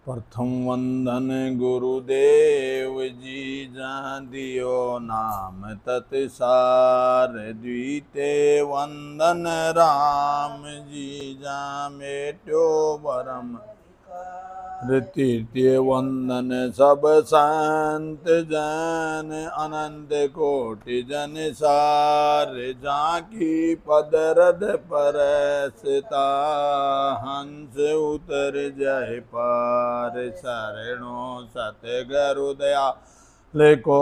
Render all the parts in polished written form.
प्रथम वंदन गुरुदेव जी जा दियो नाम तत्सार। द्वितीय वंदन राम जी जा मेट्यो भरम। तृतीय वंदन सब संत जन अनंत कोटि जन सार। जाकी पद रद परसता हंस उतर जय पार। शरणो सतगुरु दया लेको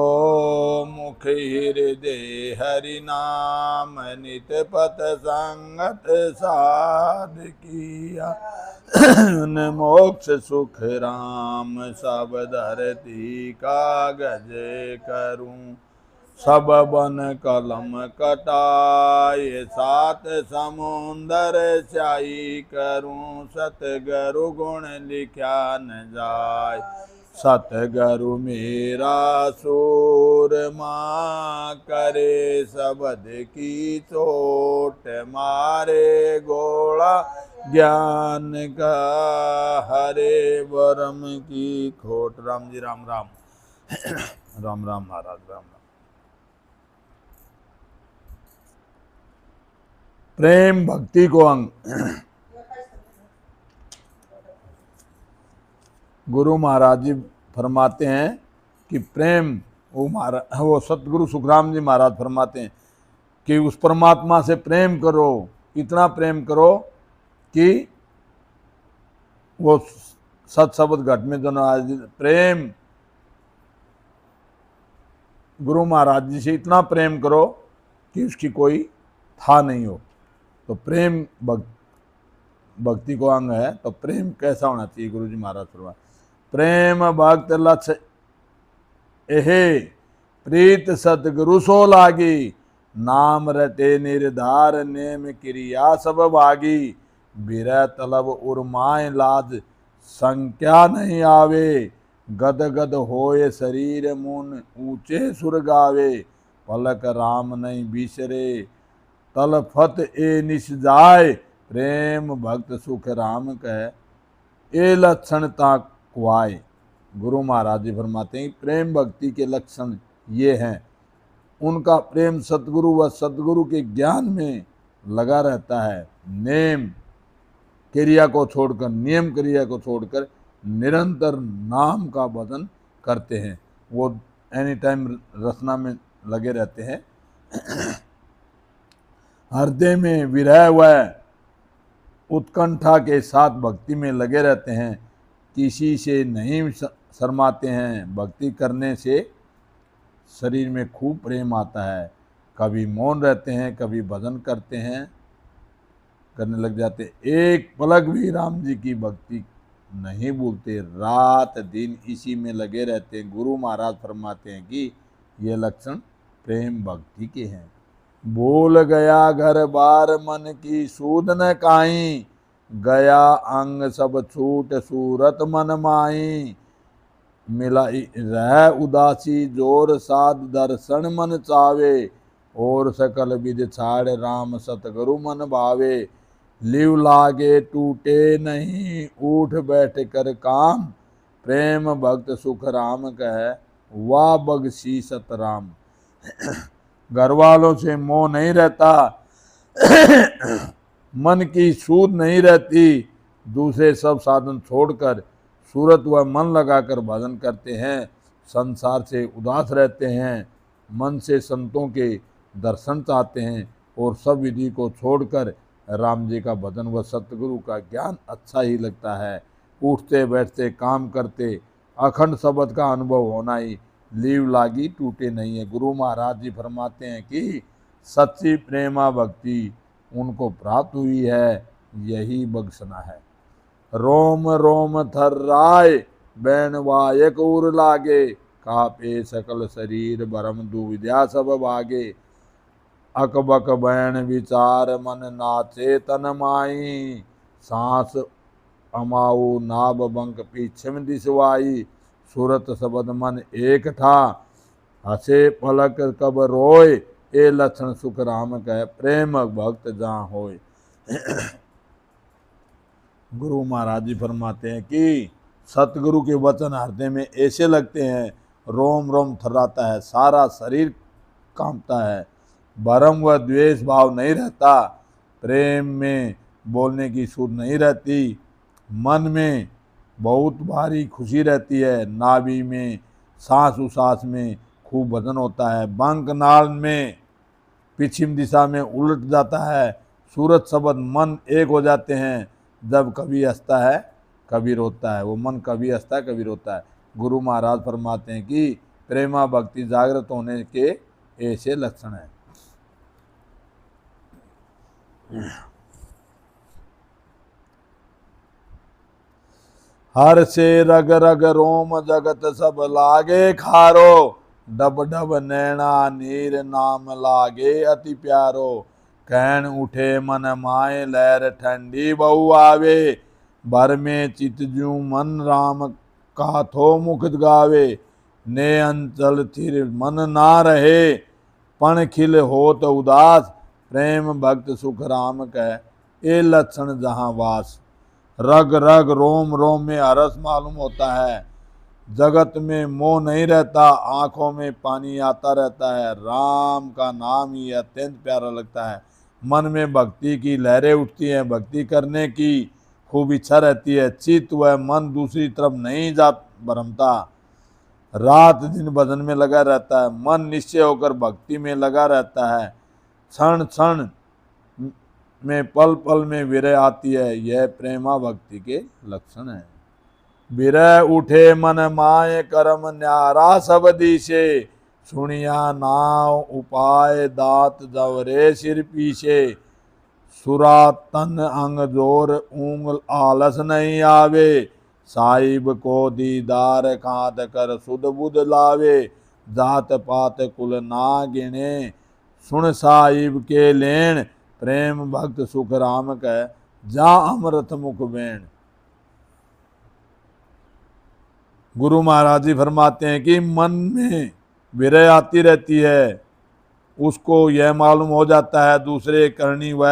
मुख हृदय हरि नाम। नित पथ संगत साध किया मोक्ष सुख राम। सब धरती कागज करूं सब बन कलम कटाए। सात समुंदर स्याही करूं सतगुरु गुण लिखा न जाय। सतगुरु मेरा सूरमा करे शब्द की चोट। मारे गोला ज्ञान का हरे वरम की खोट। राम जी राम राम। राम राम महाराज राम राम। प्रेम भक्ति को अंग। गुरु महाराज जी फरमाते हैं कि प्रेम वो सतगुरु सुखराम जी महाराज फरमाते हैं कि उस परमात्मा से प्रेम करो। इतना प्रेम करो कि वो सत शब्द घट में दोनों प्रेम गुरु महाराज जी से इतना प्रेम करो कि उसकी कोई था नहीं हो। तो प्रेम भक्ति को अंग है। तो प्रेम कैसा होना चाहिए? गुरु जी महाराज फरमाते प्रेम भक्त लक्ष्य एहे प्रीत सतगुरु सो लागी। नाम रटे निर्धार नेम क्रिया सब भागी। बिरह तलब उर्माए लाज संख्या नहीं आवे। गद गद होए शरीर मुन ऊंचे सुर गावे। पलक राम नहीं बिसरे तलफत ए निश जाय। प्रेम भक्त सुख राम कह ए लक्षण ता कुआय। गुरु महाराज जी फरमाते हैं प्रेम भक्ति के लक्षण ये हैं। उनका प्रेम सतगुरु व सतगुरु के ज्ञान में लगा रहता है। नेम क्रिया को छोड़कर नियम क्रिया को छोड़कर निरंतर नाम का भजन करते हैं। वो एनी टाइम रचना में लगे रहते हैं। हृदय में विरह व उत्कंठा के साथ भक्ति में लगे रहते हैं। किसी से नहीं शर्माते हैं। भक्ति करने से शरीर में खूब प्रेम आता है। कभी मौन रहते हैं कभी भजन करते हैं करने लग जाते। एक पलक भी राम जी की भक्ति नहीं भूलते। रात दिन इसी में लगे रहते हैं। गुरु महाराज फरमाते हैं कि ये लक्षण प्रेम भक्ति के हैं। बोल गया घर बार मन की सूद न काई। गया अंग सब छूट सूरत मन माई। मिलाई रह उदासी जोर साध दर्शन मन चावे। और सकल विध छाड़ राम सतगुरु मन भावे। लिव लागे टूटे नहीं उठ बैठ कर काम। प्रेम भक्त सुख राम कह वाह बगसी सतराम। घर वालों से मोह नहीं रहता। मन की सूध नहीं रहती। दूसरे सब साधन छोड़कर सूरत व मन लगाकर भजन करते हैं। संसार से उदास रहते हैं। मन से संतों के दर्शन चाहते हैं और सब विधि को छोड़कर राम जी का भजन व सतगुरु का ज्ञान अच्छा ही लगता है। उठते बैठते काम करते अखंड शब्द का अनुभव होना ही लीव लागी टूटे नहीं है। गुरु महाराज जी फरमाते हैं कि सच्ची प्रेमा भक्ति उनको प्राप्त हुई है। यही बख्शना है। रोम रोम थर्राय बैन वायक उर लागे। कापे सकल शरीर भरम दुविद्या सब भागे। अकबक बैन विचार मन नाचे तन माई। सांस अमाऊ नाभ बंक पीछम दिसवाई। सूरत शब्द मन एक था हसे पलक कब रोय। ए लक्षण सुख राम कह प्रेम भक्त जहाँ होय। गुरु महाराज जी फरमाते हैं कि सतगुरु के वचन हृदय में ऐसे लगते हैं, रोम रोम थर्राता है, सारा शरीर कांपता है। भरम व द्वेष भाव नहीं रहता, प्रेम में बोलने की सुर नहीं रहती, मन में बहुत भारी खुशी रहती है, नाभि में सांस उसास में खूब वजन होता है, बंक नाल में पश्चिम दिशा में उलट जाता है, सूरज शब्द मन एक हो जाते हैं। जब कभी हंसता है कभी रोता है, वो मन कभी हंसता है कभी रोता है। गुरु महाराज फरमाते हैं कि प्रेमा भक्ति जागृत होने के ऐसे लक्षण हैं। हर से रग रग रोम जगत सब लागे खारो, डब डब नैना नीर नाम लागे अति प्यारो। कहन उठे मन माए लहर ठंडी बहु आवे, भर में चित जू मन राम काथो मुख गावे। ने अंचल थिर मन ना रहे, पण खिल होत उदास, प्रेम भक्त सुख राम कह ए लक्षण जहां वास। रग रग रोम रोम में हरस मालूम होता है, जगत में मोह नहीं रहता, आंखों में पानी आता रहता है, राम का नाम ही अत्यंत प्यारा लगता है। मन में भक्ति की लहरें उठती हैं, भक्ति करने की खूब इच्छा रहती है, चित्त व मन दूसरी तरफ नहीं जा भरमता, रात दिन भजन में लगा रहता है, मन निश्चय होकर भक्ति में लगा रहता है, क्षण क्षण में पल पल में विरह आती है। यह प्रेमा भक्ति के लक्षण है। विरह उठे मन माए करम न्यारा सब दिशे, सुनिया नाव उपाय दात जवरे सिर पीछे। सुरा तन अंग जोर ऊंग आलस नहीं आवे, साहिब को दीदार खाद कर सुध बुध लावे। जात पात कुल ना गिने, सुन साहिब के लेन, प्रेम भक्त सुख राम कह जा अमृत मुख बेण। गुरु महाराज जी फरमाते हैं कि मन में विरह आती रहती है, उसको यह मालूम हो जाता है दूसरे करनी व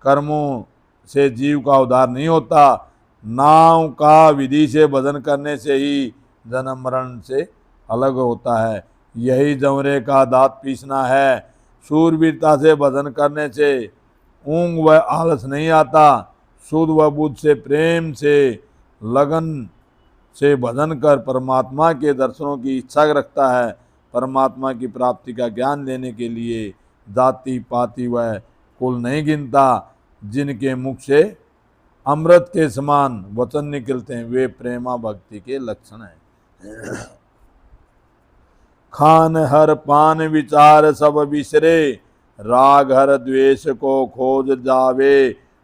कर्मों से जीव का उद्धार नहीं होता। नाव का विधि से भजन करने से ही जन्म मरण से अलग होता है, यही जंवरे का दांत पीसना है। सूरवीरता से भजन करने से ऊंग व आलस नहीं आता, सुध व बुद्ध से प्रेम से लगन से भजन कर परमात्मा के दर्शनों की इच्छा रखता है। परमात्मा की प्राप्ति का ज्ञान लेने के लिए जाति पाति व कुल नहीं गिनता, जिनके मुख से अमृत के समान वचन निकलते हैं वे प्रेमा भक्ति के लक्षण हैं। खान हर पान विचार सब बिसरे, राग हर द्वेष को खोज जावे।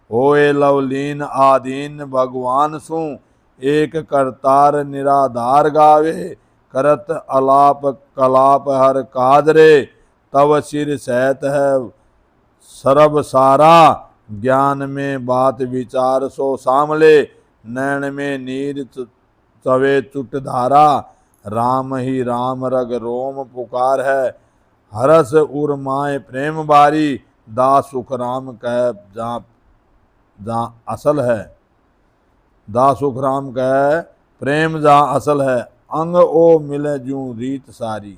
होए लवलीन आधीन भगवान सु, एक करतार निराधार गावे। करत अलाप कलाप हर कादरे, तव सिर सहत है सरब सारा। ज्ञान में बात विचार सो सामले, नैन में नीर चवे चुट धारा। राम ही राम रग रोम पुकार है, हरस उर माए प्रेम बारी। दास सुख राम कह जहाँ असल है, दास सुख राम कह प्रेम जहाँ असल है। अंग ओ मिले जूं रीत सारी।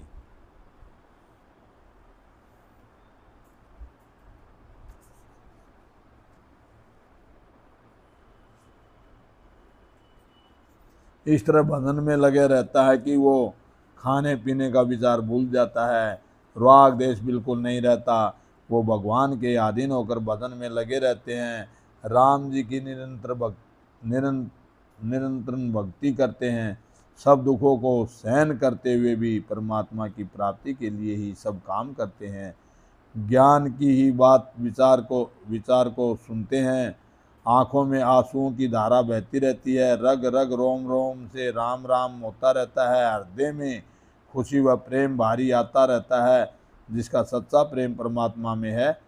इस तरह भजन में लगे रहता है कि वो खाने पीने का विचार भूल जाता है, राग देश बिल्कुल नहीं रहता, वो भगवान के अधीन होकर भजन में लगे रहते हैं। राम जी की निरंतर भक्ति करते हैं, सब दुखों को सहन करते हुए भी परमात्मा की प्राप्ति के लिए ही सब काम करते हैं। ज्ञान की ही बात विचार को सुनते हैं, आँखों में आंसुओं की धारा बहती रहती है, रग रग रोम रोम से राम राम होता रहता है, हृदय में खुशी व प्रेम भारी आता रहता है। जिसका सच्चा प्रेम परमात्मा में है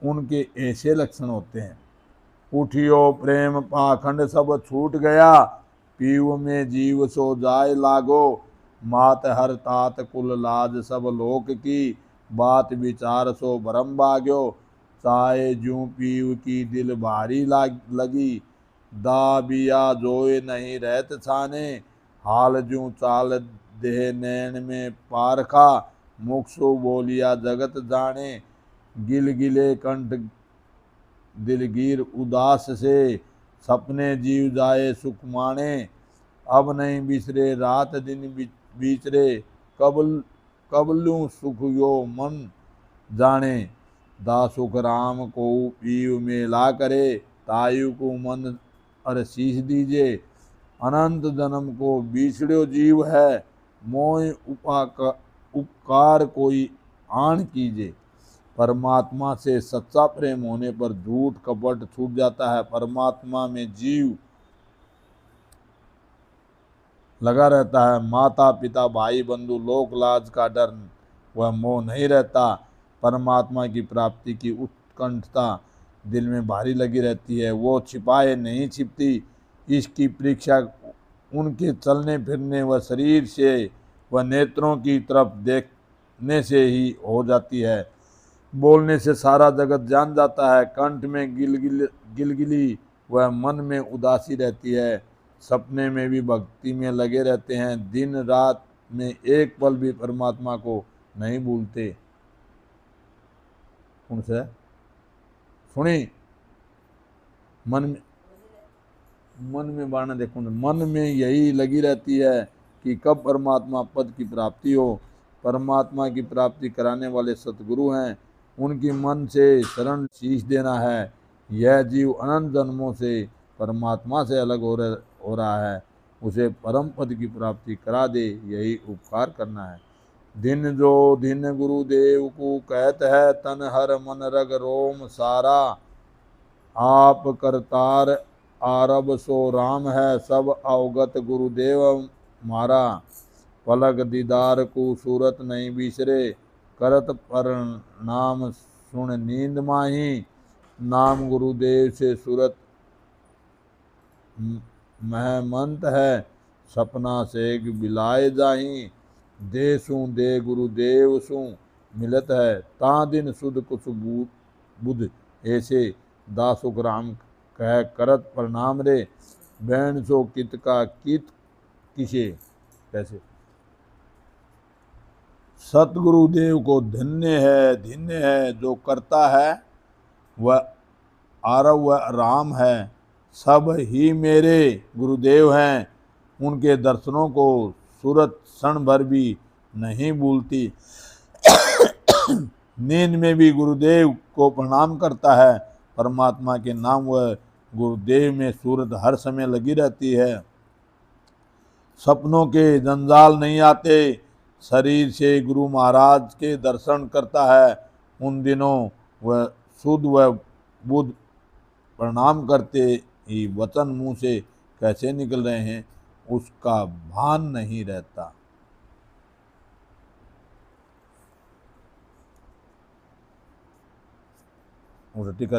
उनके ऐसे लक्षण होते हैं। उठियो प्रेम पाखंड सब छूट गया, पीव में जीव सो जाए लागो। मात हर तात कुल लाज सब लोक की, बात विचार सो भरम भाग्यो। चाहे जूं पीव की दिल भारी लगी, दाबिया जोए नहीं रहत छाने, हाल जू चाल देह नैन में पारखा, मुखसु बोलिया जगत जाने, गिलगिले कंठ दिलगीर उदास से, सपने जीव जाए सुख माने, अब नहीं बिसरे रात दिन बीचरे, कबलू सुख यो मन जाने, दासुख राम को पीव में ला करे, तायु को मन अर शीश दीजे, अनंत जन्म को बिछड़ो जीव है, मोय उपकार कोई आन कीजे। परमात्मा से सच्चा प्रेम होने पर झूठ कपट छूट जाता है। परमात्मा में जीव लगा रहता है। माता पिता भाई बंधु लोक लाज का डर वह मोह नहीं रहता। परमात्मा की प्राप्ति की उत्कंठता दिल में भारी लगी रहती है, वो छिपाए नहीं छिपती। इसकी परीक्षा उनके चलने फिरने व शरीर से व नेत्रों की तरफ देखने से ही हो जाती है। बोलने से सारा जगत जान जाता है। कंठ में गिलगिली व मन में उदासी रहती है। सपने में भी भक्ति में लगे रहते हैं। दिन रात में एक पल भी परमात्मा को नहीं भूलते। उनसे सुनी मन में बाणा देखो, मन में यही लगी रहती है कि कब परमात्मा पद की प्राप्ति हो। परमात्मा की प्राप्ति कराने वाले सतगुरु हैं, उनकी मन से शरण शीश देना है। यह जीव अनंत जन्मों से परमात्मा से अलग हो रहा है, उसे परम पद की प्राप्ति करा दे, यही उपकार करना है। दिन जो दिन गुरुदेव को कहत है, तन हर मन रग रोम सारा, आप करतार आरब सो राम है, सब अवगत गुरुदेव मारा। पलक दीदार को सूरत नहीं बिसरे, करत पर नाम सुन नींद माही। नाम गुरुदेव से सूरत महमंत है, सपना से बिलाए जाही। दे सु दे गुरुदेव सु मिलत है, ता दिन सुध कुछ बुध ऐसे। दासुख राम कह करत प्रणाम रे, बैन सो कित का कित किसे कैसे। सतगुरुदेव को धन्य है जो करता है, वह आरव व राम है, सब ही मेरे गुरुदेव हैं। उनके दर्शनों को सूरत क्षण भर भी नहीं भूलती। नींद में भी गुरुदेव को प्रणाम करता है। परमात्मा के नाम व गुरुदेव में सूरत हर समय लगी रहती है। सपनों के जंजाल नहीं आते। शरीर से गुरु महाराज के दर्शन करता है, उन दिनों वह शुद्ध व बुद्ध प्रणाम करते ही वचन मुंह से कैसे निकल रहे हैं उसका भान नहीं रहता। टीका